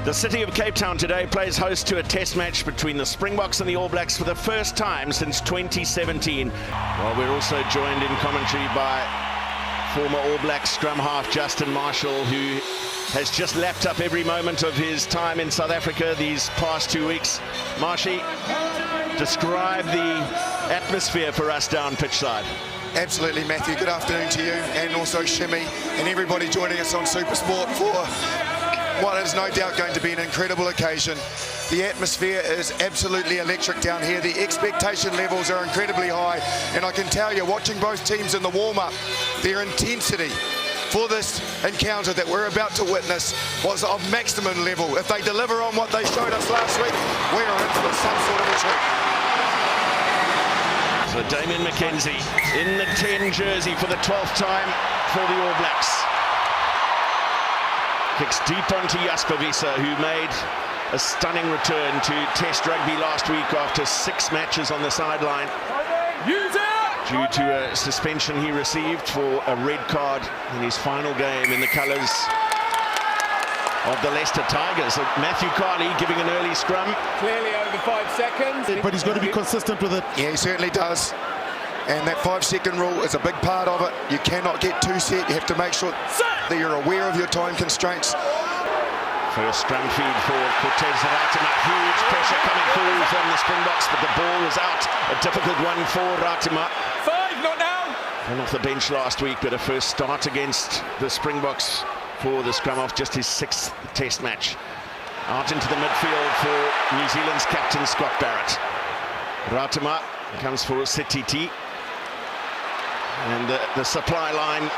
The city of Cape Town today plays host to a test match between the Springboks and the All Blacks for the first time since 2017. Well, we're also joined in commentary by former All Black scrum half Justin Marshall, who has just lapped up every moment of his time in South Africa these past 2 weeks. Marshy, describe the atmosphere for us down pitch side. Absolutely, Matthew. Good afternoon to you and also Shimmy and everybody joining us on Supersport for what is no doubt going to be an incredible occasion. The atmosphere is absolutely electric down here. The expectation levels are incredibly high, and I can tell you, watching both teams in the warm-up, their intensity for this encounter that we're about to witness was of maximum level. If they deliver on what they showed us last week, we're in for some sort of a treat. So Damian McKenzie in the 10 jersey for the 12th time for the All Blacks. Kicks deep onto Evasive, who made a stunning return to Test Rugby last week after 6 matches on the sideline due to a suspension he received for a red card in his final game in the colours of the Leicester Tigers. Matthew Carley giving an early scrum. Clearly over 5 seconds. But he's got to be consistent with it. Yeah, he certainly does. And that 5-second rule is a big part of it. You cannot get too set. You have to make sure that you're aware of your time constraints. First scrum feed for Cortez Ratima. Huge pressure coming through from the Springboks, but the ball was out. A difficult one for Ratima. 5, not now. Came off the bench last week, but a first start against the Springboks for the scrum off, just his 6th test match. Out into the midfield for New Zealand's captain Scott Barrett. Ratima comes for Setiti. And the supply line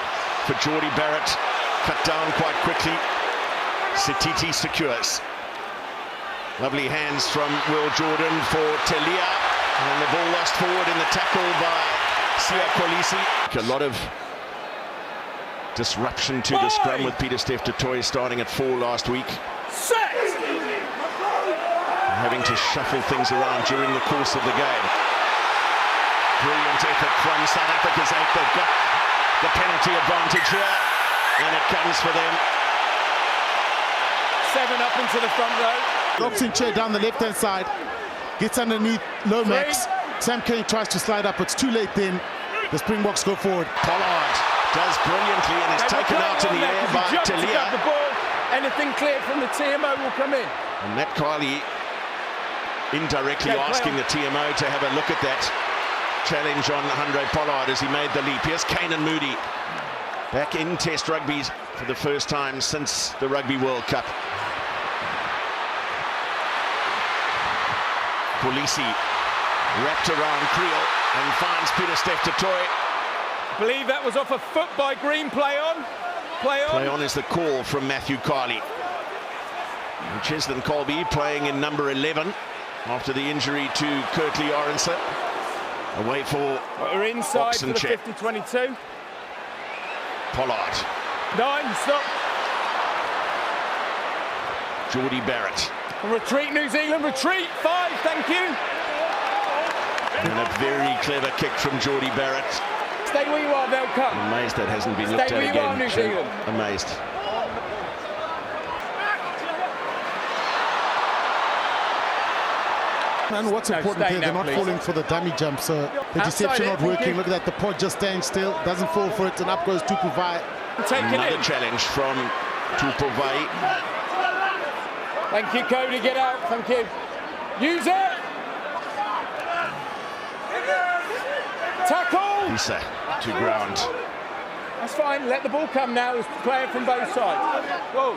for Jordie Barrett cut down quite quickly. Setiti secures. Lovely hands from Will Jordan for Telia. And the ball lost forward in the tackle by Sia Kolisi. A lot of disruption to the scrum with Peter Steph du Toit starting at 4 last week. Having to shuffle things around during the course of the game. Brilliant effort from South Africa's 8. They've got the penalty advantage here, and it comes for them. 7 up into the front row. Boxing chair down the left-hand side, gets underneath Lomax. Sam Cane tries to slide up, it's too late then. The Springboks go forward. Pollard does brilliantly and is taken out in the air by Telia. The ball. Anything clear from the TMO will come in. And Matt Carley indirectly asking the TMO to have a look at that challenge on Andre Pollard as he made the leap. Here's Kane Moody back in Test Rugby for the first time since the Rugby World Cup. Kolisi wrapped around Creel and finds Peter Steph du Toit. I believe that was off a foot by Green. Play on. Play on. Play on is the call from Matthew Carley. And Cheslin Colby playing in number 11 after the injury to Kurtley Orense. Away for we're inside for the Oxencheck. 50-22. Pollard. 9, stop. Jordie Barrett. Retreat, New Zealand, retreat. 5, thank you. And a very clever kick from Jordie Barrett. Stay where you are, they'll come. Amazed that hasn't been looked at again. Stay where you are, New Zealand. Amazed. And what's important here, they're not falling for the dummy jump, so the deception not working. Look at that, the pod just staying still, doesn't fall for it, and up goes Tupuvai. Another challenge from Tupuvai. Thank you, Cody, get out, thank you. Use it! Tackle! Lisa to ground. That's fine, let the ball come now, let's play it from both sides. Whoa.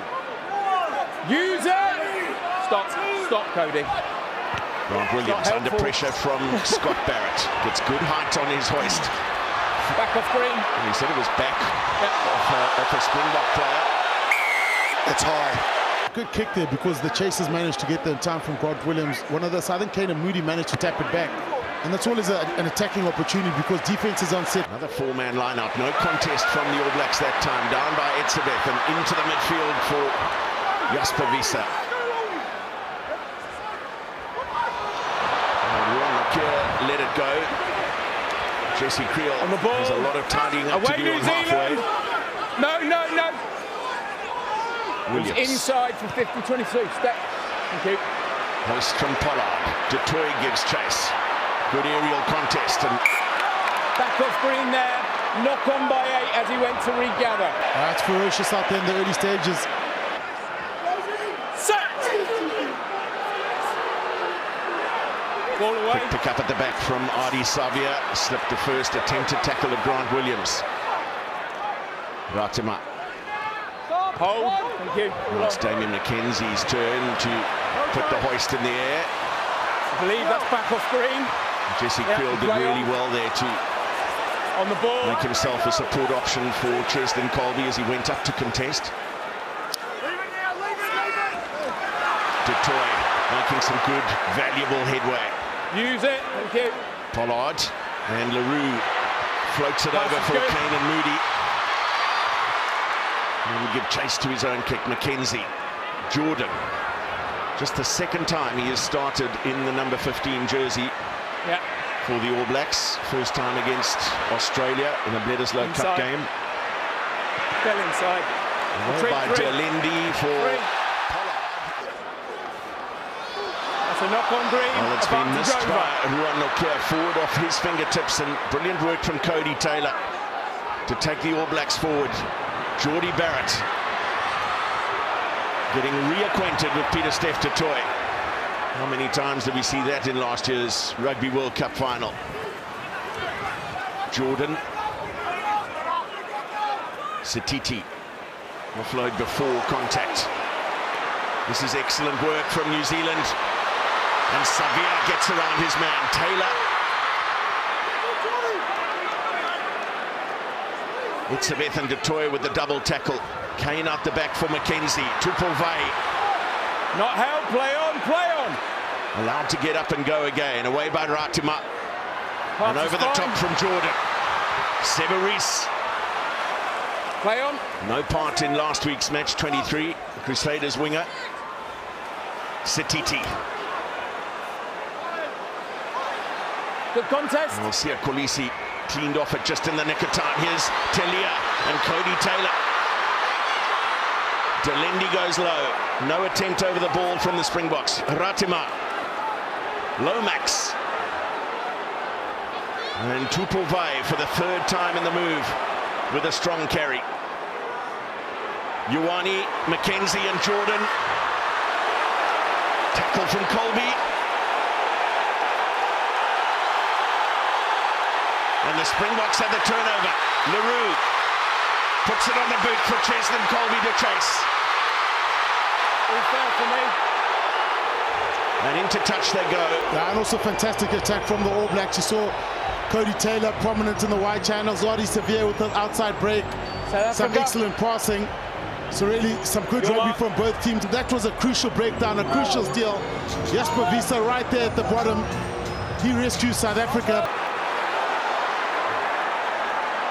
Use it! Stop, Cody. Grant Williams under pressure from Scott Barrett. Gets good height on his hoist. Back off Green. And he said it was back off a Springbok player. It's high. Good kick there because the chasers managed to get there in time from Grant Williams. One of the, I think Kane Moody managed to tap it back. And that's always an attacking opportunity because defense is on set. Another 4-man line-out. No contest from the All Blacks that time. Down by Etzebeth and into the midfield for Jasper Wiese. Let it go. Jesse Creel on the ball. There's a lot of tidying up away to do New on Zealand. halfway. No. Williams. Inside for 50-22. Step. Thank you. Hoist from Pollard. Du Toit gives chase. Good aerial contest. And Back off Green there. Knock on by 8 as he went to regather. It's ferocious out there in the early stages. Set! Ball away. quick pick up at the back from Evasive. Slipped the first attempted tackle of Grant Williams. Ratima. Hold. Thank you. It's Damian McKenzie's turn to put the hoist in the air. I believe that's back off Green. Jesse Creel did really well there to On the ball. make himself a support option for Cheslin Colby as he went up to contest. Du Toit making some good, valuable headway. Use it. Thank you. Pollard and LaRue floats it over for Kane and Moody. And we give chase to his own kick. McKenzie. Jordan. Just the second time he has started in the number 15 jersey for the All Blacks. First time against Australia in a Bledisloe Cup game. Fell inside. By de Allende for Pollard. That's a knock on Green. Well, it's been missed by Ruan Nokia forward off his fingertips, and brilliant work from Cody Taylor to take the All Blacks forward. Geordie Barrett getting reacquainted with Pieter-Steph du Toit. How many times did we see that in last year's Rugby World Cup final? Jordan. Satiti. Offload before contact. This is excellent work from New Zealand. And Savia gets around his man, Taylor. It's Evasive and du Toit with the double tackle. Kane out the back for McKenzie. Tupolvai. Not held. Play on. Play on. Allowed to get up and go again. Away by Ratima. And over the top from Jordan. Severis. Play on. No part in last week's match 23. Crusaders winger. Satiti. Good contest. We'll see a Kolisi cleaned off it just in the nick of time. Here's Telia and Cody Taylor. De Allende goes low. No attempt over the ball from the Springboks. Ratima. Lomax. And Tupolvai for the third time in the move with a strong carry. Ioane, McKenzie and Jordan. Tackle from Colby. And the Springboks have the turnover. LaRue puts it on the boot for Cheslin Colby to chase. All fair for me. And into touch they go. And also fantastic attack from the All Blacks. You saw Cody Taylor prominent in the wide channels. Lottie Severe with the outside break. Some excellent passing. So really some good rugby from both teams. That was a crucial breakdown, a crucial steal. Jasper Wiese right there at the bottom. He rescues South Africa.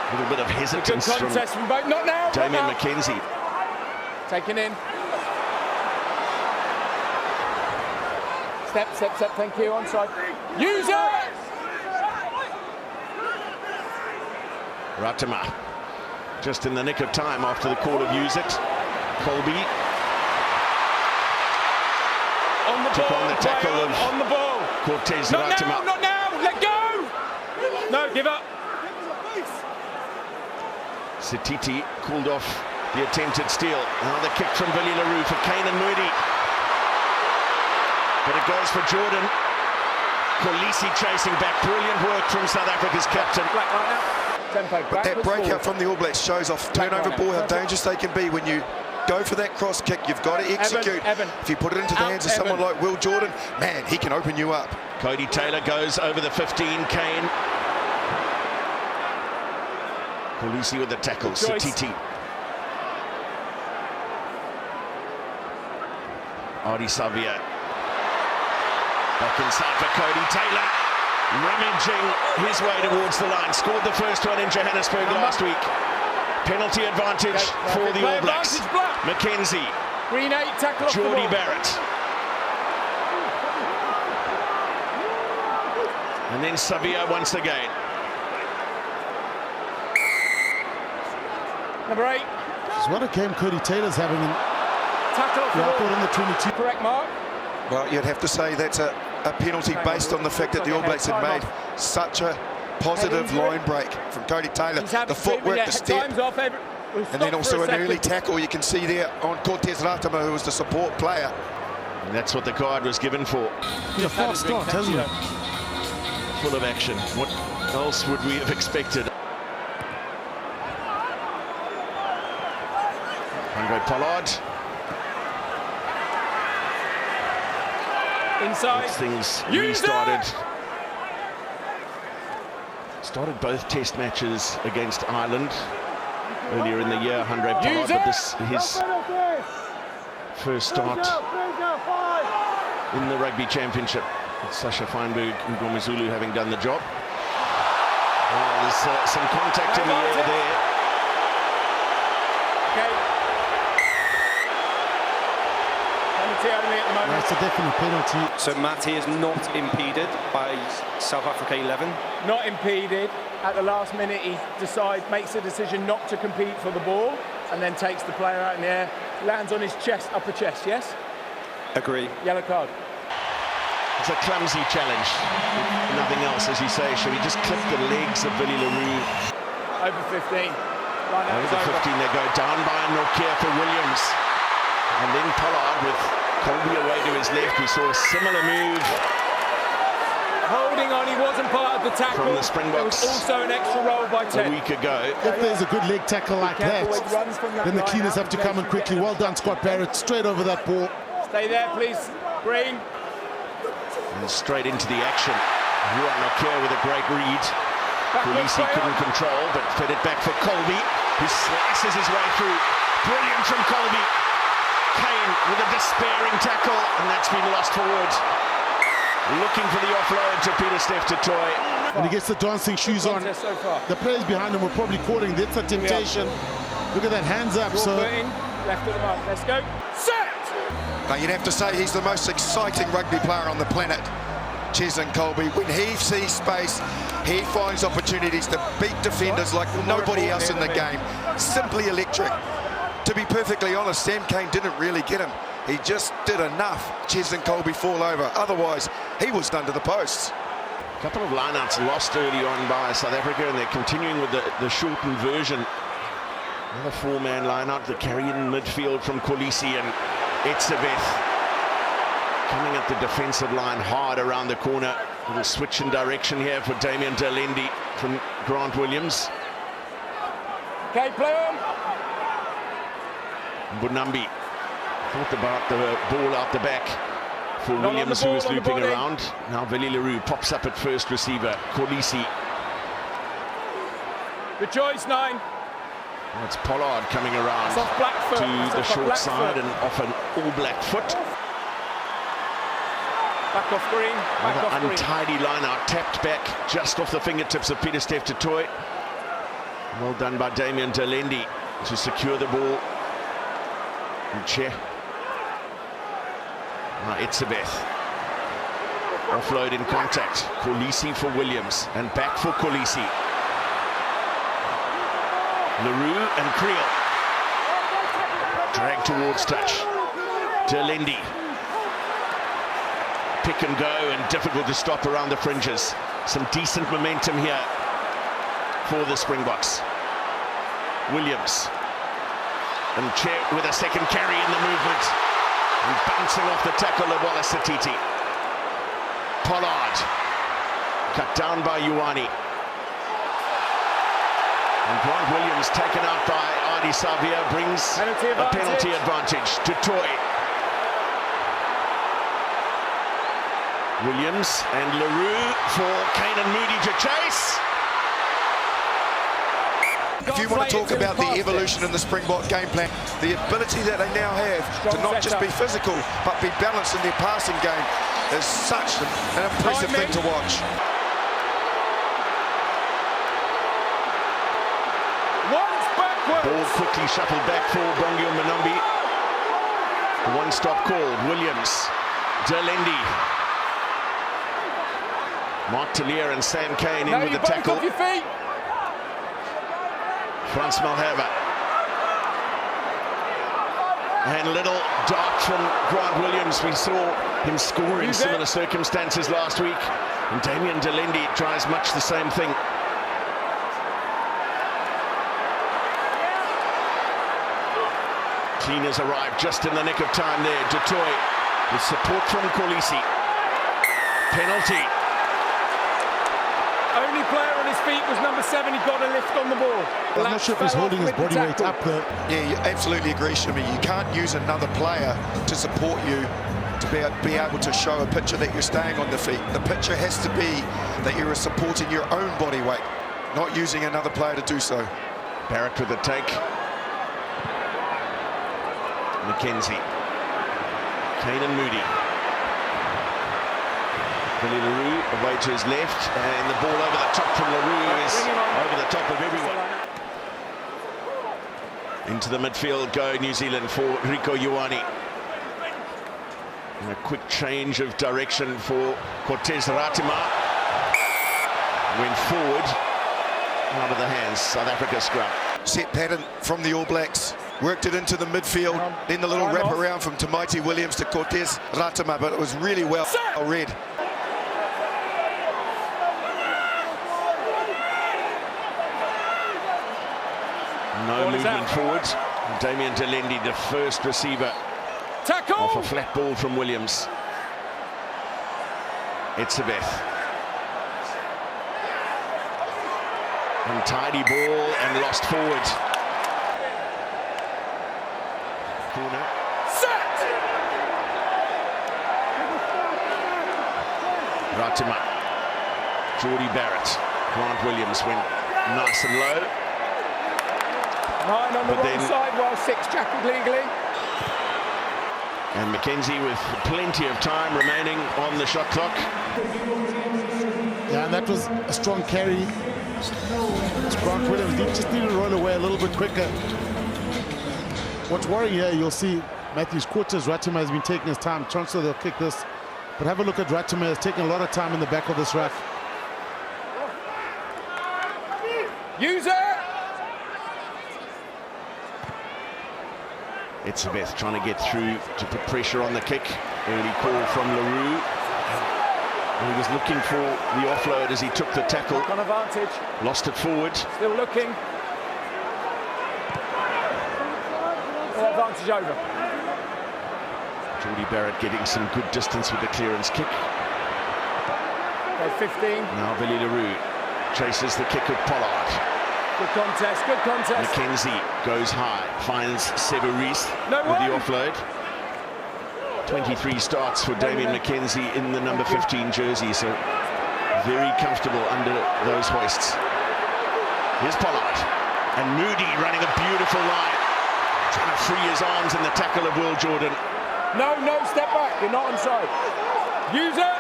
A little bit of hesitance good contest from both. Not now. Damian McKenzie. Taken in. Step, step, step. Thank you. Onside. Use it. Ratima. Just in the nick of time after the call of use it. Colby. On the took ball. on the tackle of on the ball. Cortez Not Ratima. now. Not now. Let go. No, give up. Satiti called off the attempted steal. Now the kick from Billy LaRue for Kane and Moody. But it goes for Jordan. Kolisi chasing back. Brilliant work from South Africa's captain. Black line out. Tempo. But that breakout from the All Blacks shows off turnover ball how dangerous they can be. When you go for that cross kick, you've got to execute. Evan. If you put it into the hands of someone like Will Jordan, man, he can open you up. Cody Taylor goes over the 15. Kane. Kolisi with the tackle. Satiti. Evasive. Back inside for Cody Taylor. Rummaging his way towards the line. Scored the first one in Johannesburg last week. Penalty advantage for the All Blacks. McKenzie. Green 8, tackle off Geordie Barrett. And then Savia once again. Number 8. What a game Cody Taylor's having. tackle off the Yeah, I ball. thought on the 22. Correct, Mark? Well, you'd have to say that's a penalty based on the fact that the All Blacks had made such a positive line break from Cody Taylor. The footwork, the step, and then also an early tackle you can see there on Cortez Ratama, who was the support player. And that's what the card was given for. Yeah, fast start, hasn't it? Full of action. What else would we have expected? Andre Pollard. Inside. Things restarted. Started both test matches against Ireland earlier in the year, Andre Pollard, but this is his first start in the Rugby Championship. With Sasha Feinberg and Ngomezulu having done the job. Well, there's some contact in the air there. Okay. Penalty out of me at the moment. That's a definite penalty. So Matty is not impeded by South Africa 11. Not impeded. At the last minute, he makes a decision not to compete for the ball, and then takes the player out in the air, lands on his chest, upper chest. Yes. Agree. Yellow card. It's a clumsy challenge. Nothing else, as you say. Should we just clip the legs of Billy LaRue? Over 15. Over the 15, they go down by Nokia for Williams. And then Pollard with Colby away to his left. We saw a similar move. Holding on, he wasn't part of the tackle. From the Springboks. There was also an extra roll by 10. A week ago. If there's a good leg tackle like that, then the cleaners have to come in quickly. Well done, Scott Barrett. Straight over that ball. Stay there, please. Green. And straight into the action. Juan Nokia with a great read. Kulisi couldn't control, but fed it back for Colby, who slices his way through. Brilliant from Colby. Kane with a despairing tackle, and that's been lost forward. Looking for the offload to Pieter-Steph du Toit. And he gets the dancing shoes on. So far. The players behind him were probably calling. That's a temptation. Look at that, hands up. So left of the mark. Let's go. Set! Now, you'd have to say he's the most exciting rugby player on the planet, Cheslin Kolbe. When he sees space, he finds opportunities to beat defenders like nobody else in the game. Simply electric. To be perfectly honest, Sam Cane didn't really get him. He just did enough. Cheslin Kolbe fall over. Otherwise, he was done to the posts. A couple of lineouts lost early on by South Africa, and they're continuing with the shortened version. Another four-man lineout, the carry in midfield from Kolisi and Evasive coming at the defensive line hard around the corner. A little switch in direction here for Damian de Allende from Grant Williams. Okay, play on. Bunambi thought about the ball out the back for Williams, who was looping around. Now Billy LaRue pops up at first receiver. Kolisi. Good choice, 9. Well, it's Pollard coming around to the short side and off an all-black foot. Back off Green. Another untidy line out, tapped back just off the fingertips of Pieter-Steph du Toit. Well done by Damian de Allende to secure the ball. And Che. Now Evasive. Offload in contact. Kolisi for Williams and back for Kolisi. LaRue and Creel. Drag towards touch. De Allende. Pick and go and difficult to stop around the fringes. Some decent momentum here for the Springboks. Williams. And Che with a second carry in the movement. And bouncing off the tackle of Wallace Satiti. Pollard. Cut down by Ioane. And Grant Williams taken out by Ardie Savia brings a penalty advantage to Toy. Williams and LaRue for Kane and Moody to chase. If you want to talk about the evolution in the Springbok game plan, the ability that they now have to not just be physical, but be balanced in their passing game is such an impressive thing to watch. Ball quickly shuffled back for Bongio Manambi. One stop called. Williams, de Allende. Mark Tellier and Sam Cane in with the tackle. Off your feet. Frans Malherbe. And little dart from Grant Williams. We saw him score in similar circumstances last week. And Damian de Allende tries much the same thing. Cleaners arrive just in the nick of time there. Dutoy with support from Kolisi. Penalty. Only player on his feet was number 7. He got a lift on the ball. I'm not sure if he's holding his body weight up there. Yeah, you absolutely agree, Shimmy. You can't use another player to support you to be able to show a picture that you're staying on the feet. The picture has to be that you're supporting your own body weight, not using another player to do so. Barrett with the take. McKenzie. Kane and Moody. Billy LaRue away to his left, and the ball over the top from LaRue is over the top of everyone. Into the midfield go New Zealand for Rico Ioane. And a quick change of direction for Cortez Ratima. Went forward, out of the hands, South Africa scrum. Set pattern from the All Blacks. Worked it into the midfield, then the little wrap around from Tamaiti Williams to Cortez Ratima, but it was really well read. No movement forwards. Damian de Allende, the first receiver. Tackle! Off a flat ball from Williams. Evasive. Untidy ball and lost forward. Corner. Set! Ratima. Geordie Barrett. Grant Williams went nice and low. 9 on the wrong side, while 6 jackaled legally. And McKenzie with plenty of time remaining on the shot clock. Yeah, and that was a strong carry. Grant Williams just needed to roll away a little bit quicker. What's worrying here, you'll see Matthews Cortez Ratima has been taking his time. Chancellor, they'll kick this. But have a look at Ratima, has taken a lot of time in the back of this ruck. Use it! Evasive trying to get through to put pressure on the kick. Early call from LaRue. And he was looking for the offload as he took the tackle. On advantage. Lost it forward. Still looking. Advantage over. Geordie Barrett getting some good distance with the clearance kick. 15. Now Billy LaRue chases the kick of Pollard. Good contest, good contest. McKenzie goes high, finds Severis with the offload. 23 starts for Damian McKenzie in the number 15 jersey, so very comfortable under those hoists. Here's Pollard, and Moody running a beautiful line, trying to free his arms in the tackle of Will Jordan. No, step back, you're not onside. Use it!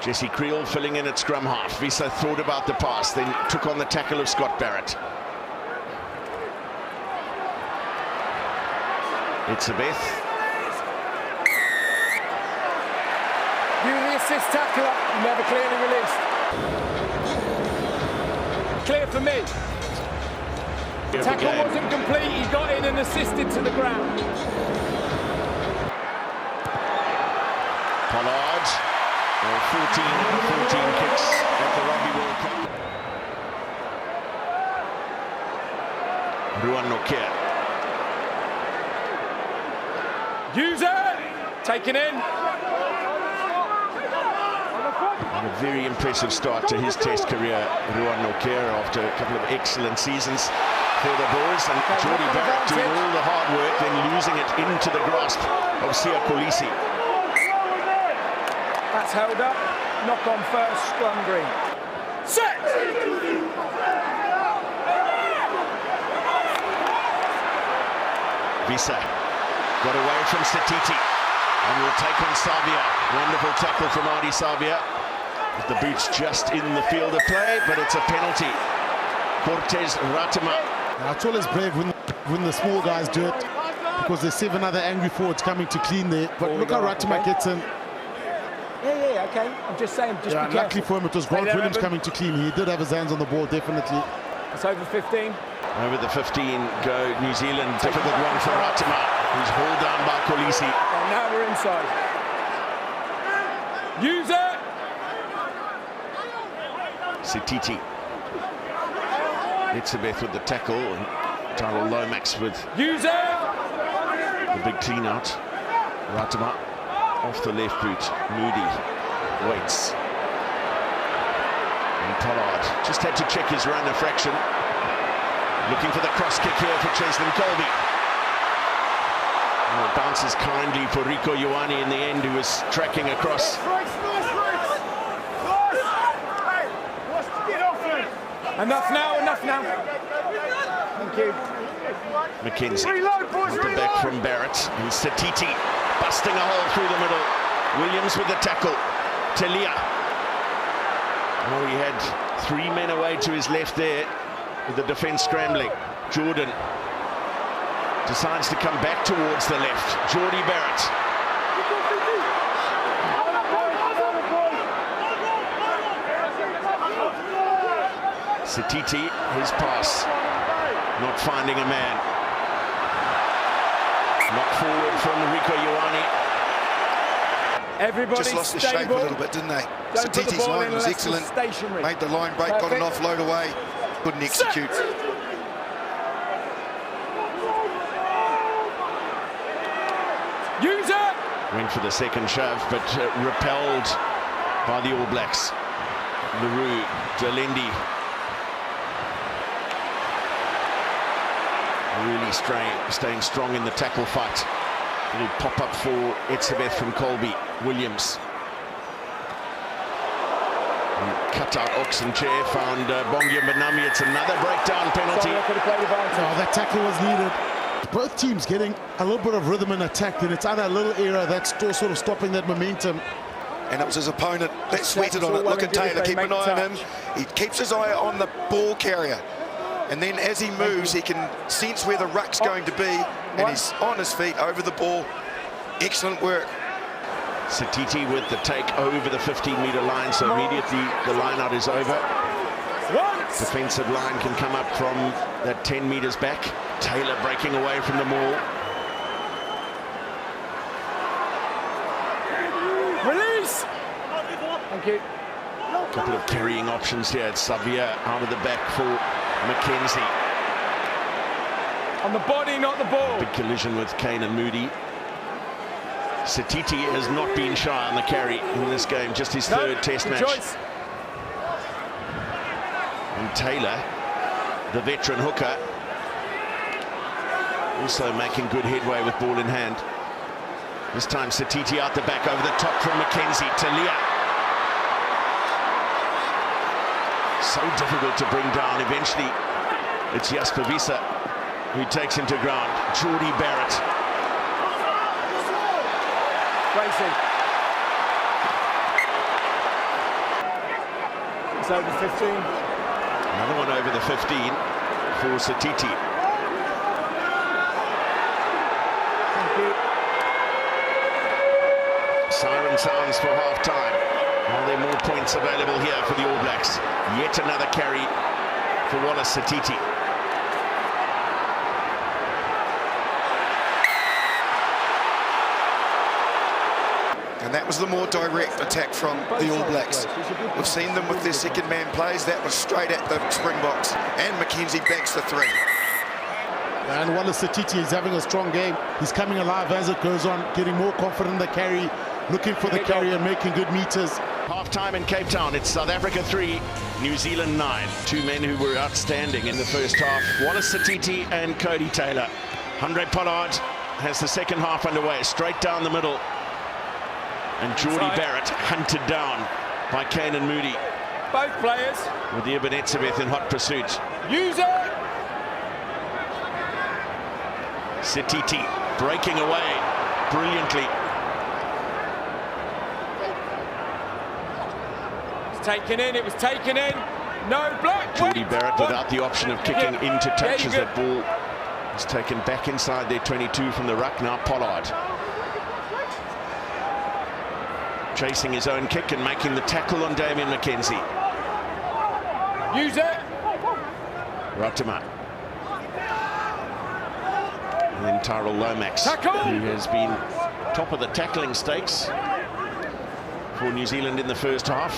Jesse Creel filling in at scrum half. Visa thought about the pass, then took on the tackle of Scott Barrett. Evasive. You the assist tackler, never clearly released. Clear for me. The tackle wasn't complete, he got in and assisted to the ground. Pollard. 14 kicks at the Rugby World Cup. Ruan Nokia. Use it! Taken in. And a very impressive start to his test career, Ruan Nokia, after a couple of excellent seasons for the Bulls. And Geordie Barrett doing all the hard work, then losing it into the grasp of Sia Kolisi. That's held up. Knock on first, scrum green. Set! Visa got away from Satiti and will take on Savia. Wonderful tackle from Adi Savia. With the boots just in the field of play, but it's a penalty. Cortez Ratima. It's always brave when the small guys do it, because there's 7 other angry forwards coming to clean there. But look how Ratima gets in. Yeah, okay. I'm just saying, just be careful. Luckily for him, it was Grant Williams coming to clean. He did have his hands on the ball, definitely. It's over 15. Over the 15 go New Zealand. Difficult one for Ratima. He's hauled down by Kolisi. And now we're inside. Use it! Sititi. Elizabeth with the tackle. And Tyrell Lomax with Use it! the big clean out. Ratama off the left boot. Moody waits. And Pollard just had to check his run a fraction. Looking for the cross kick here for Cheslin Colby. And it bounces kindly for Rico Ioane in the end, who was tracking across. Enough now. Thank you. Mackenzie, the back from Barrett, and Sititi busting a hole through the middle. Williams with the tackle. Telia. Oh, he had 3 men away to his left there, with the defence scrambling. Jordan decides to come back towards the left. Geordie Barrett. Sititi, his pass, not finding a man. Knock forward from Rico Ioane. Everybody Just lost the shape a little bit, didn't they? Sititi's line was excellent. Made the line break, got an offload away. Couldn't execute. Use it! Went for the second shove, but repelled by the All Blacks. Leroux, de Allende. Really staying strong in the tackle fight. Little pop-up for Elizabeth from Colby. Williams. And cut out Oxen chair, found Bongya Banami. It's another breakdown penalty. Oh, that tackle was needed. Both teams getting a little bit of rhythm in attack, and it's either a little error that's still sort of stopping that momentum. And it was his opponent that sweated on it. Look at Taylor, keep an eye on him. He keeps his eye on the ball carrier. And then as he moves, he can sense where the ruck's going to be, and he's on his feet over the ball. Excellent work. Sititi with the take over the 15-metre line, so immediately the line out is over. Defensive line can come up from that 10 metres back. Taylor breaking away from the maul. Release! Thank you. A couple of carrying options here. It's Xavier out of the back for Mackenzie. On the body, not the ball. Big collision with Kane and Moody. Sititi has not been shy on the carry in this game, just his third test match. Choice. And Taylor, the veteran hooker, also making good headway with ball in hand. This time Sititi out the back over the top from Mackenzie. Talia. So difficult to bring down. Eventually, it's Jasper Wiese who takes him to ground. Geordie Barrett. Racing. It's over 15. Another one over the 15 for Sititi. Thank you. Siren sounds for half-time. Are there more points available here for the All Blacks? Yet another carry for Wallace Sititi. And that was the more direct attack from the All Blacks. We've seen them with their second man plays. That was straight at the Springboks. And Mackenzie banks the 3. And Wallace Sititi is having a strong game. He's coming alive as it goes on, getting more confident in the carry, looking for the carry and making good meters. Half-time in Cape Town. It's South Africa 3, New Zealand 9. Two men who were outstanding in the first half. Wallace Sititi and Cody Taylor. Andre Pollard has the second half underway, straight down the middle. And Geordie Barrett hunted down by Kane and Moody. Both players. With the Eben Etzebeth in hot pursuit. Use it! Sititi breaking away brilliantly. It's taken in, it was taken in. No block. Geordie Barrett without the option of kicking into touch as that ball is taken back inside their 22 from the ruck. Now Pollard. Chasing his own kick and making the tackle on Damian Mackenzie. Use it. Ratama. And then Tyrell Lomax, who has been top of the tackling stakes for New Zealand in the first half.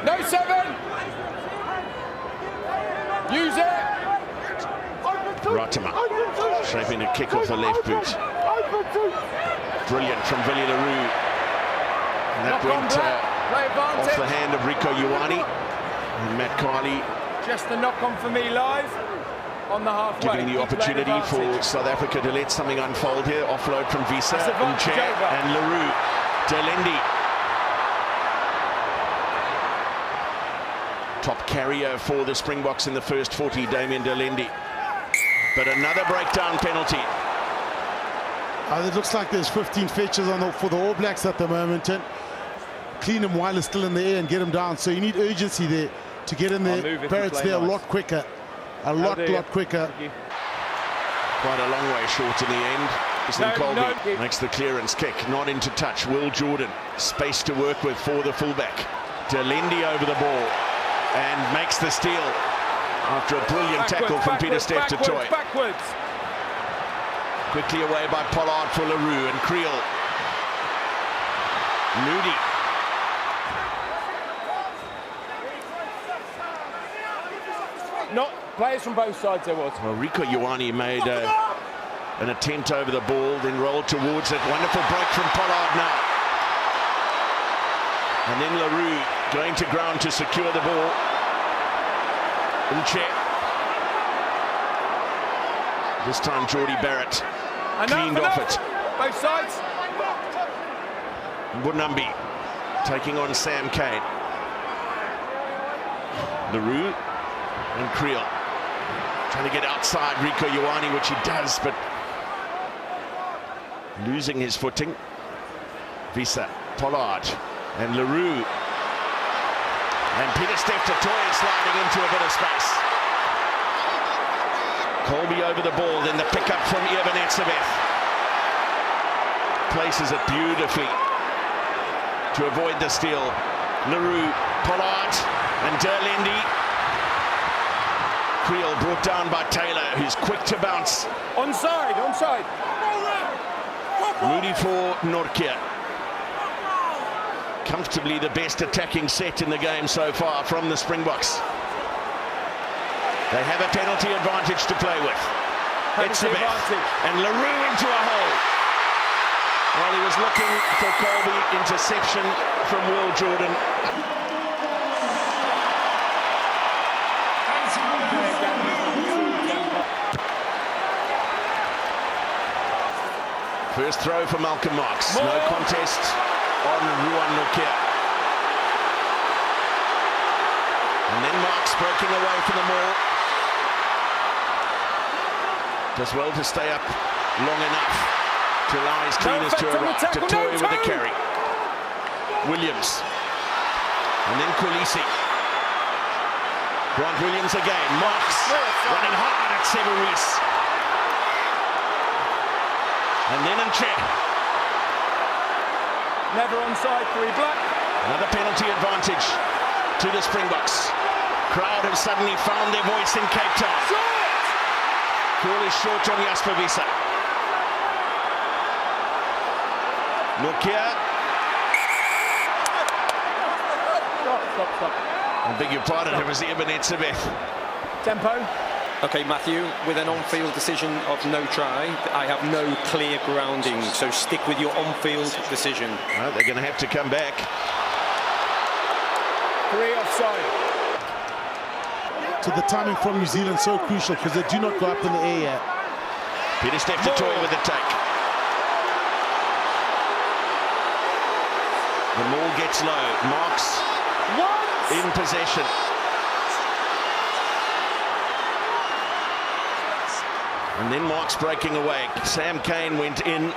No 7. Use it. Ratama shaping a kick off the left boot. Brilliant from Billy LaRue. And that went off the hand of Rico Ioane. And Matt Carley just a knock on for me live on the halfway. Giving the opportunity for South Africa to let something unfold here. Offload from Visa and LaRue. De Allende. Top carrier for the Springboks in the first 40, Damian de Allende. But another breakdown penalty. It looks like there's 15 fetches for the All Blacks at the moment. And clean him while he's still in the air and get him down. So you need urgency there to get in there. Barrett's there a lot quicker. A lot quicker. Quite a long way short in the end. Colby makes the clearance kick, not into touch. Will Jordan, space to work with for the fullback. De Allende over the ball and makes the steal after a brilliant tackle from Peter Steph to Toy. Quickly away by Pollard for LaRue and Creel. Moody. Not players from both sides there was. Well, Rico Ioane made an attempt over the ball, then rolled towards it. Wonderful break from Pollard now. And then LaRue going to ground to secure the ball. Unche. This time Geordie Barrett cleaned off it. Both sides. Bunambi taking on Sam Cane. LaRue and Creel trying to get outside Rico Ioane, which he does, but losing his footing. Visa, Pollard and LaRue. And Peter Steph to Toy sliding into a bit of space. Colby over the ball, then the pickup from Evasive. Places it beautifully to avoid the steal. LaRue, Pollard and de Allende. Creel brought down by Taylor, who's quick to bounce. Onside. Moody for Nortje. Comfortably the best attacking set in the game so far from the Springboks. They have a penalty advantage to play with. And LaRue into a hole. While he was looking for Colby, interception from Will Jordan. First throw for Malcolm Marx. No contest on Ruan Nortje. And then Marx breaking away from the maul. Does well to stay up long enough to allow his cleaners to arrive. To Toy with the carry. Williams. And then Kolisi. Grant Williams again. Marx running hard at Severis. And then Unche. Never onside, 3 black. Another penalty advantage to the Springboks. Crowd have suddenly found their voice in Cape Town. Call is short on Jasper Visa. Nortje. Stop. I beg your pardon, it was Evasive. Tempo. Okay, Matthew, with an on-field decision of no try, I have no clear grounding, so stick with your on-field decision. Well, they're going to have to come back. 3 offside. So the timing from New Zealand so crucial because they do not go up in the air yet. Peter Steph to Toy with the take. The maul gets low. Marx in possession. And then Marx breaking away. Sam Cane went in.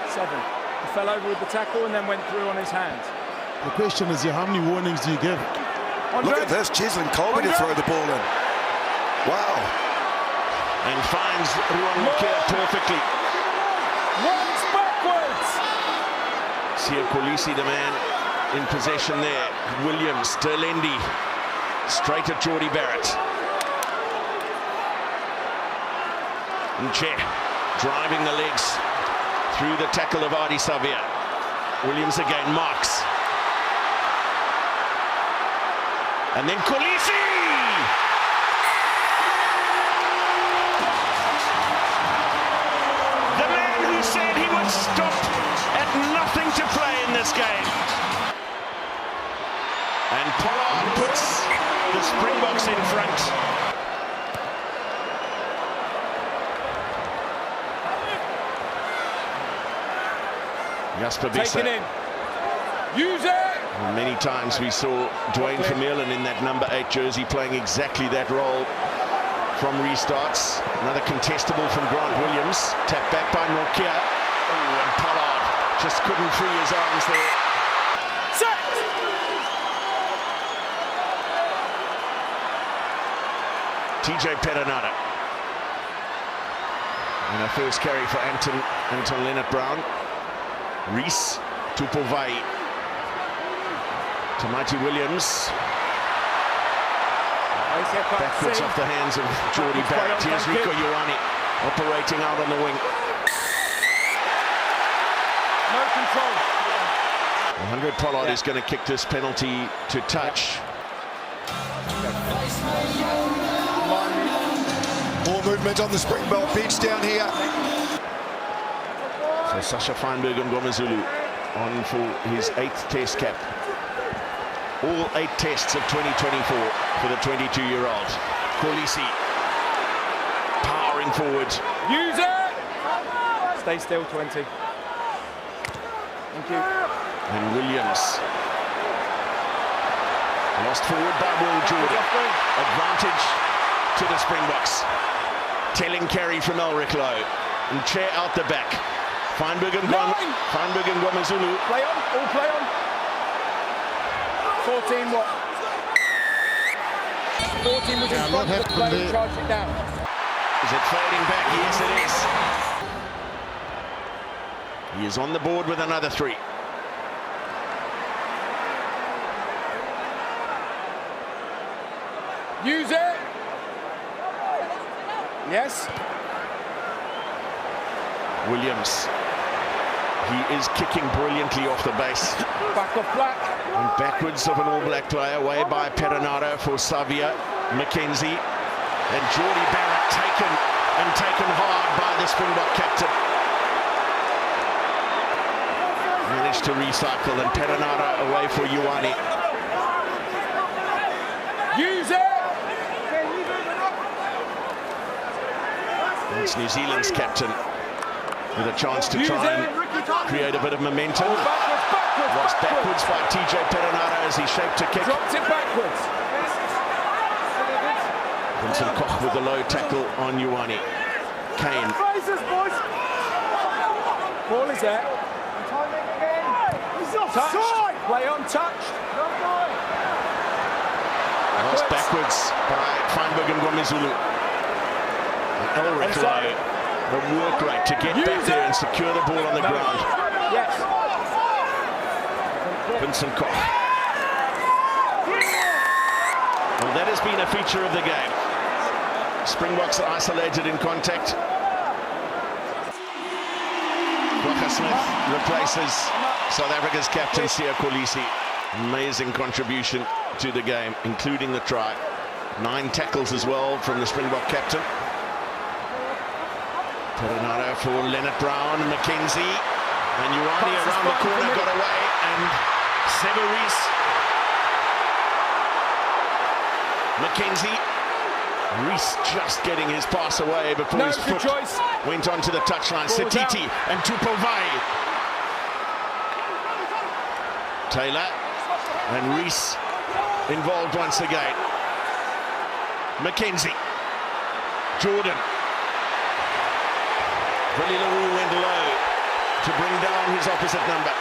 7. He fell over with the tackle and then went through on his hands. The question is here, how many warnings do you give? Look at this, Cheslin Colby to throw the ball in. Wow. And finds Ruan Nortje perfectly. Once backwards. Sia Kolisi, the man in possession there. Williams, de Allende, straight at Geordie Barrett. Nche driving the legs through the tackle of Adi Savia. Williams again marks. And then Kolisi! The man who said he would stop at nothing to play in this game. And Pollard puts the Springboks in front. Jasper Taken in. Use it! Many times we saw Dwayne Vermeulen in that number 8 jersey playing exactly that role from restarts. Another contestable from Grant Williams. Tapped back by Norkia. Oh, and Pollard just couldn't free his arms there. Set! TJ Perenara. And a first carry for Anton Leonard Brown. Reese to Povai. To Mighty Williams. Backwards off the hands of Geordie Barrett. Here's Rico Ioane operating out on the wing. No control. 100 Pollard is going to kick this penalty to touch. More movement on the Springbok bench down here. So Sasha Feinberg and Ngomazulu on for his 8th test cap. All 8 tests of 2024 for the 22-year-old. Kolisi powering forward. Use it! Stay still, 20. Thank you. And Williams. Lost forward by Will Jordan. Advantage to the Springboks. Telling carry from Elric Lowe. And Chair out the back. Feinberg and Ngomazulu. Play on, all play on. 14 what? 14 was in front of the play and charged it down. Is it fading back? Yes, it is. He is on the board with another 3. Use it! Yes. Williams. He is kicking brilliantly off the base. Back off black. And backwards of an All Black player, away by Perenara for Savia, McKenzie, and Geordie Barrett taken hard by the Springbok captain. Managed to recycle, and Perenara away for Ioane. Use it! It's New Zealand's captain with a chance to try and create a bit of momentum. Lost backwards by TJ Perenara as he shaped a kick. Dropped it backwards. Vincent Koch with a low tackle on Ioane. Kane. Ball is there. Touch. Play on touch. Lost backwards by Feinberg and Ngomazulu. Elric Lowe, the work rate to get back there and secure the ball on the ground. Yes. Vincent Koch. Well, that has been a feature of the game. Springboks are isolated in contact. Kwagga Smith replaces South Africa's captain, Siya Kolisi. Amazing contribution to the game, including the try. 9 tackles as well from the Springbok captain. Perenara for Leonard Brown, McKenzie, and Ioane around the corner got away, and Severis. McKenzie. Reese just getting his pass away before his foot went onto the touchline. Setiti and Tupovai. Taylor and Reese involved once again. McKenzie. Jordan. Billy LaRue went low to bring down his opposite number.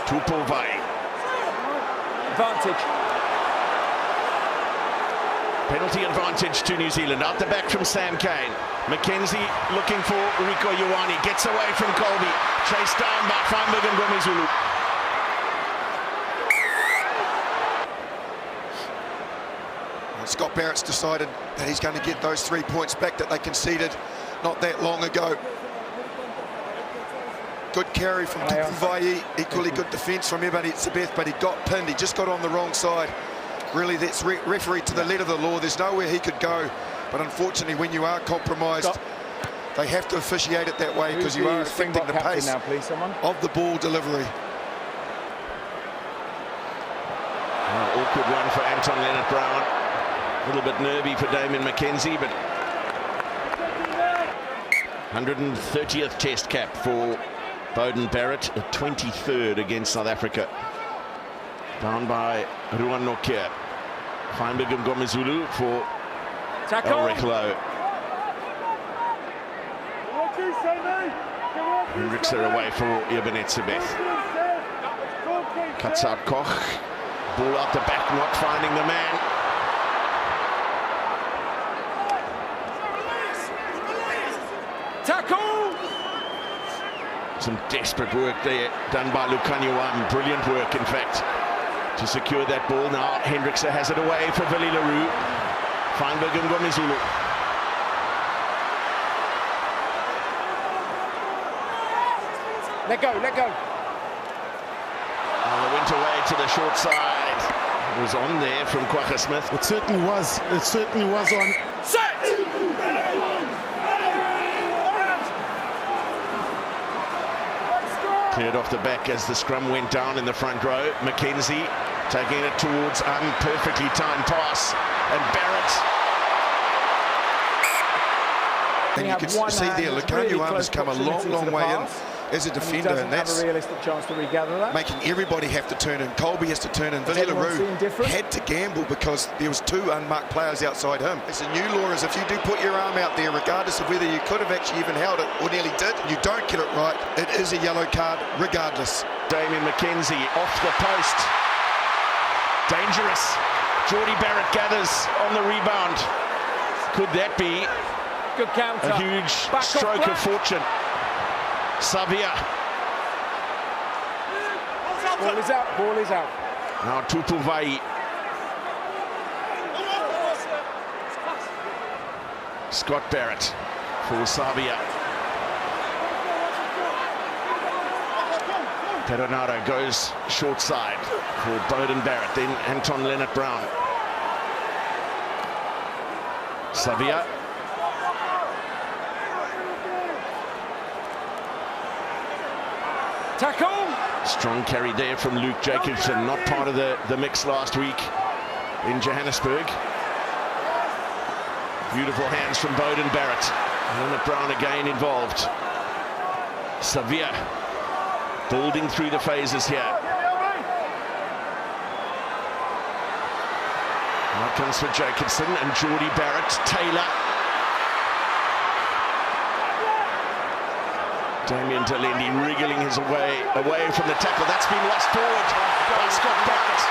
Tupovai. Advantage. Penalty advantage to New Zealand. Out the back from Sam Cane. McKenzie looking for Rico Ioane. Gets away from Colby. Chased down by Feinberg and Ngomazulu. Scott Barrett's decided that he's going to get those 3 points back that they conceded not that long ago. Good carry from Vai, equally good defence from Evasive, but he got pinned. He just got on the wrong side. Really, that's refereed to the letter of the law. There's nowhere he could go. But unfortunately, when you are compromised, they have to officiate it that way because you are affecting the pace now, please, of the ball delivery. Awkward one for Anton Leonard-Brown. A little bit nervy for Damian McKenzie, but 130th test cap for Bundee Barrett, a 23rd against South Africa. Down by Ruan Nokia. Feinberg and Gomezulu for Elreklo. Hendrickson away for Evasive. Cuts out Koch. Ball out the back, not finding the man. Tackle! Some desperate work there done by Lukanyuam. Brilliant work, in fact, to secure that ball. Now Hendrickson has it away for Willie Leroux. Feinberg and Gomezulu. Let go, let go. They went away to the short side. It was on there from Kwagga Smith. It certainly was. It certainly was on. Set! Cleared off the back as the scrum went down in the front row. McKenzie taking it towards perfectly timed pass. And Barrett. And you can see there, Lukanyuam has come a long, long way in as a defender, and that's have a realistic chance to regather that. making everybody have to turn in. Colby has to turn in. Willie Leroux had to gamble because there was 2 unmarked players outside him. It's a new law, is if you do put your arm out there, regardless of whether you could have actually even held it or nearly did, you don't get it right, it is a yellow card regardless. Damian McKenzie off the post. Dangerous. Geordie Barrett gathers on the rebound. Could that be Good counter. a huge stroke of fortune? Savia. Ball is out, ball is out. Now Tutu Vai. Scott Barrett for Savia. Peronaro goes short side for Bundee Barrett. Then Anton Leonard-Brown. Savia. Tackle! Strong carry there from Luke Jacobson, not part of the mix last week in Johannesburg. Beautiful hands from Bundee Barrett. Leonard-Brown again involved. Savia building through the phases here. Now it comes for Jacobson and Geordie Barrett. Taylor. Damian de Allende wriggling his away from the tackle. That's been lost forward by Scott Barrett.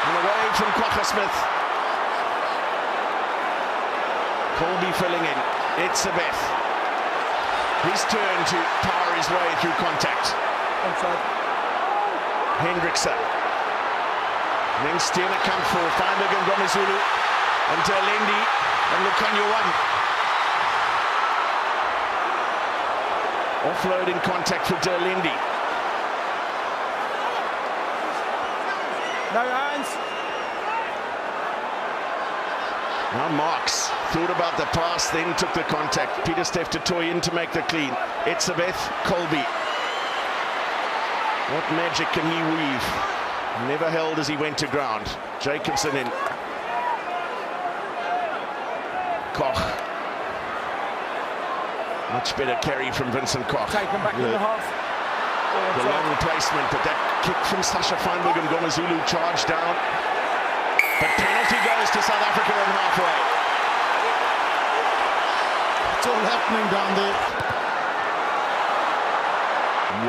And away from Kwagga Smith. Colby filling in. Evasive. His turn to power his way through contact. Hendrickson. And then Steiner comes for Feinberg and Gomezulu. And de Allende and Lukanyuam. Offload in contact for de Allende. No hands. Now Marks thought about the pass, then took the contact. Peter Steph to toy in to make the clean. Evasive, Colby. What magic can he weave? Never held as he went to ground. Jacobson in. Koch. Much better carry from Vincent Koch. Taken back in the half. The long placement, but that kick from Sasha Feinberg and Gomezulu charged down. But penalty goes to South Africa on halfway. It's all happening down there.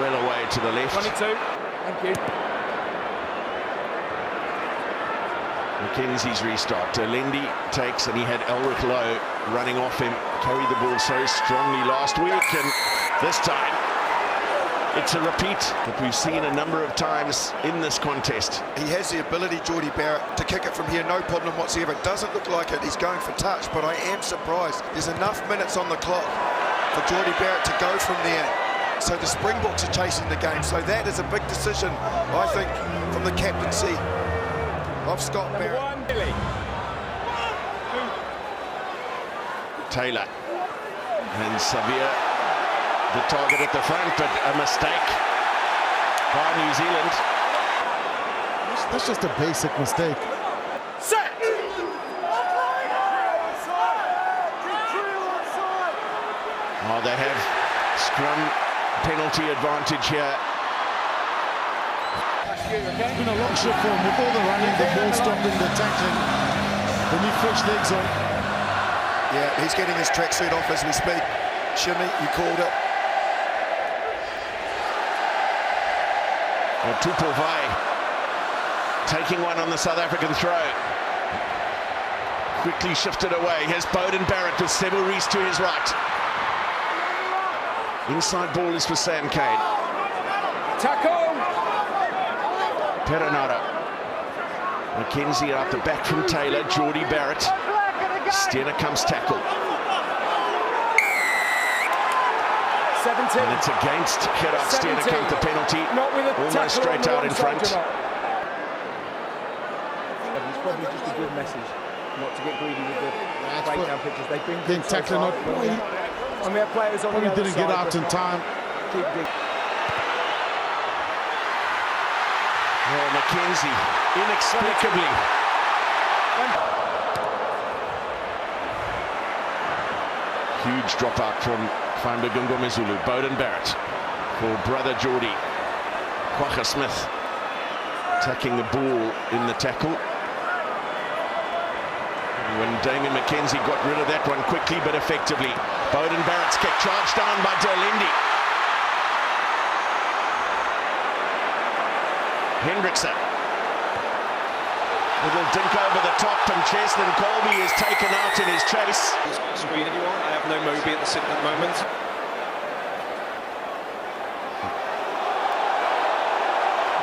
Well away to the left. 22. Thank you. McKenzie's restart. De Allende takes, and he had Elreklo running off him. Carried the ball so strongly last week, and this time It's a repeat that we've seen a number of times in this contest. He has the ability, Geordie Barrett, to kick it from here, no problem whatsoever. It doesn't look like it, he's going for touch, but I am surprised. There's enough minutes on the clock for Geordie Barrett to go from there. So the Springboks are chasing the game. So that is a big decision, I think, from the captaincy of Scott Barrett. Taylor and Xavier, the target at the front, but a mistake by New Zealand. That's just a basic mistake. Set! Oh, they have scrum penalty advantage here. It's been a long shift for him with all the running, the ball stopping, the tackling. They need fresh legs on. Yeah, he's getting his tracksuit off as we speak. Shimmy, you called it. Well, Tupulvai taking one on the South African throw. Quickly shifted away. Here's Bowden Barrett with Sebo Rees to his right. Inside ball is for Sam Cane. Tackle! Perenara. McKenzie out the back from Taylor. Geordie Barrett. Steiner comes tackle. 17. And it's against Gerard Steiner come the penalty. Not with a almost straight out in front. It's probably just a good message not to get greedy with the breakdown pictures. They've been Being tackled, not and we have players on probably the other didn't get side, out in time. Oh, McKenzie, inexplicably. Huge dropout from Mezulu. Bowden Barrett for brother Geordie. Kwagga Smith attacking the ball in the tackle. When Damian McKenzie got rid of that one quickly but effectively. Bowden Barrett's kick charged down by de Allende. Hendrickson. Little dink over the top, and Cheslin Colby is taken out in his chase. Screen if you want. I have no Moby at the moment.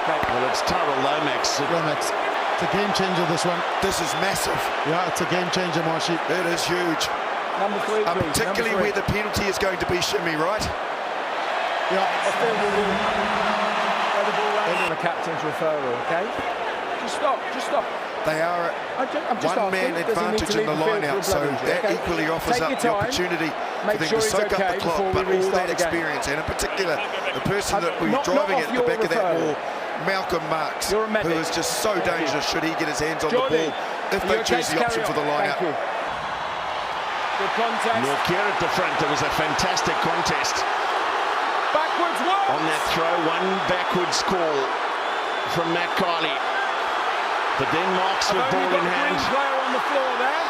Well, it's Tyrell Lomax. Lomax. It's a game changer, this one. This is massive. Yeah, it's a game changer, Marshy. It is huge. Number 3, please. Particularly where the penalty is going to be, Shimmy, right? Yeah. The captain's referral, okay? Just stop. They are at one-man advantage in the line-out, so that equally offers up the opportunity for them to soak up the clock, but all that experience, and in particular, the person that will be driving it at the back of that wall, Malcolm Marks, who is just so dangerous should he get his hands on the ball if they choose the option for the line-out. Good contest. Nortje at the front. There was a fantastic contest. Backwards one. On that throw, one backwards call from Matt Carley. But then Marks with ball in hand. Player on the floor there.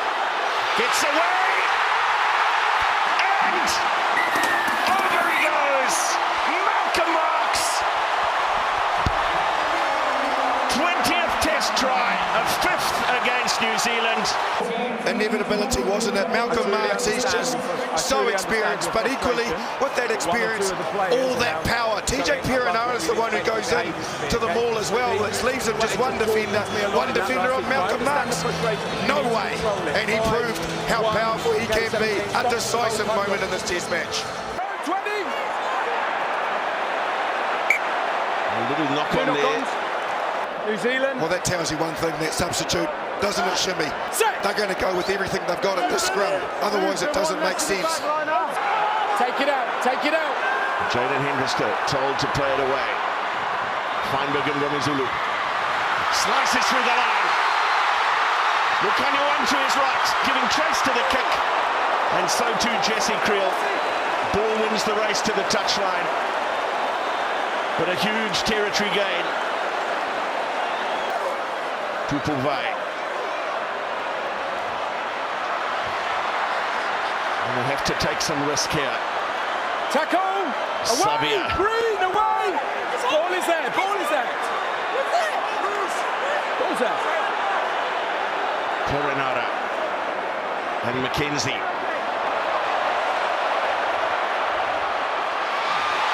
Gets away. And over he goes. Malcolm Marks. 20th test try, a 5th against New Zealand. Inevitability, wasn't it? Malcolm Marks, he's just so experienced, but equally with that experience, all that power. TJ Perenara is the one who goes in to the maul as well, which leaves him just one defender of Malcolm Marks. No way. And he proved how powerful he can be. A decisive moment in this test match. 20. A little knock on there. New Zealand. Well, that tells you one thing, that substitute, doesn't it, Shimmy? They're going to go with everything they've got at this scrum. Otherwise, it doesn't make sense. Take it out. Jaden Hendrickson told to play it away. Feinberg and Mezulu. Slices through the line. Lucanio on to his right, giving chase to the kick. And so too Jesse Creel. Ball wins the race to the touchline. But a huge territory gain. Tupulvai. And they have to take some risk here. Tackle! Away! Xavier. Green, away! Ball is there! Ball's there! Perenara and McKenzie.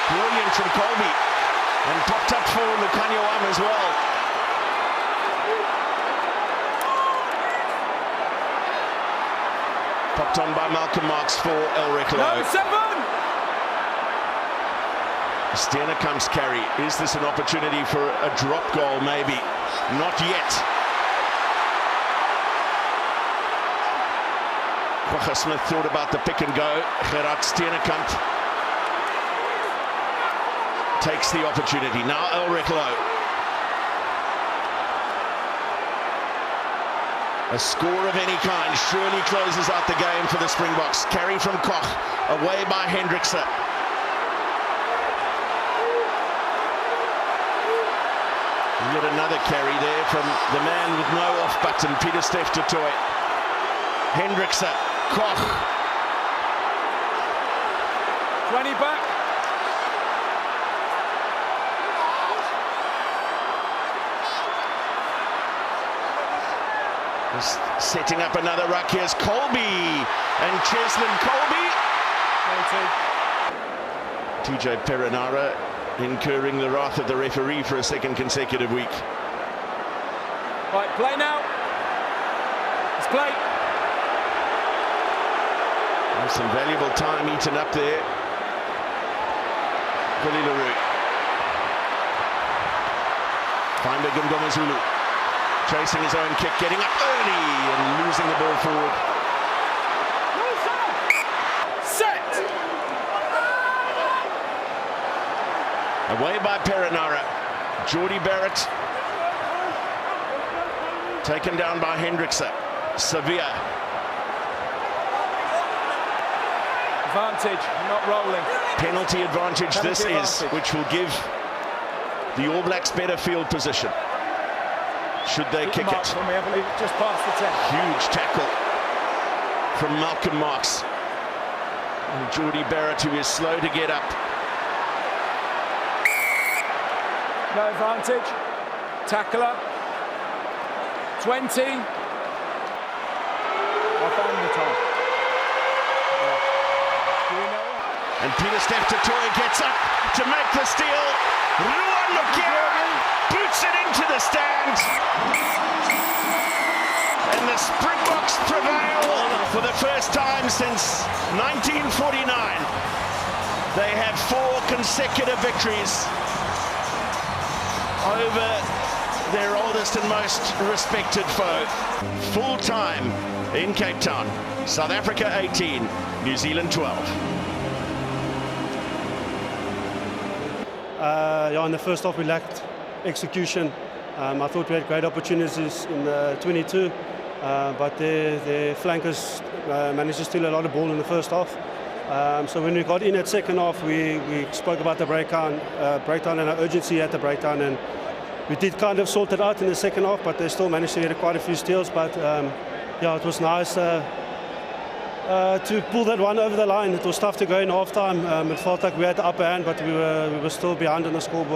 Brilliant from Colby. And popped up for Lukanyawam as well. Popped on by Malcolm Marx for El Rekalo. No, 7! Steenekamp's carry. Is this an opportunity for a drop goal? Maybe. Not yet. Quagga Smith thought about the pick and go. Gerard Steenekamp takes the opportunity. Now El Rekalo. A score of any kind surely closes out the game for the Springboks. Carry from Koch, away by Hendrickse. Yet another carry there from the man with no off button, Peter Steff du Toit. Hendrickse, Koch. 20 back. Just setting up another ruck. Here's Colby and Cheslin Colby. TJ Perenara incurring the wrath of the referee for a second consecutive week. Right, play now. Let's play. There's some valuable time eaten up there. Billy LaRue. Feinberg Ngomazulu. Chasing his own kick, getting up early and losing the ball forward. Set! Away by Perenara. Geordie Barrett. Taken down by Hendrickse. Sevilla. Advantage, not rolling. Penalty advantage this is, which will give the All Blacks better field position. Should they kick it? From me, I believe, just past the 10. Huge tackle from Malcolm Marx. And Geordie Barrett, who is slow to get up. No advantage. Tackler. 20. I found the time. And Peter Steff du Toit gets up to make the steal. Ruan Lukia boots it into the stand. And the Springboks prevail for the first time since 1949. They have 4 consecutive victories over their oldest and most respected foe. Full time in Cape Town. South Africa 18, New Zealand 12. In the first half we lacked execution. I thought we had great opportunities in the 22, but their flankers managed to steal a lot of ball in the first half. So when we got in at second half, we spoke about the breakdown and our urgency at the breakdown, and we did kind of sort it out in the second half, but they still managed to get quite a few steals. But it was nice to pull that one over the line. It was tough to go in half time. It felt like we had the upper hand, but we were still behind on the scoreboard.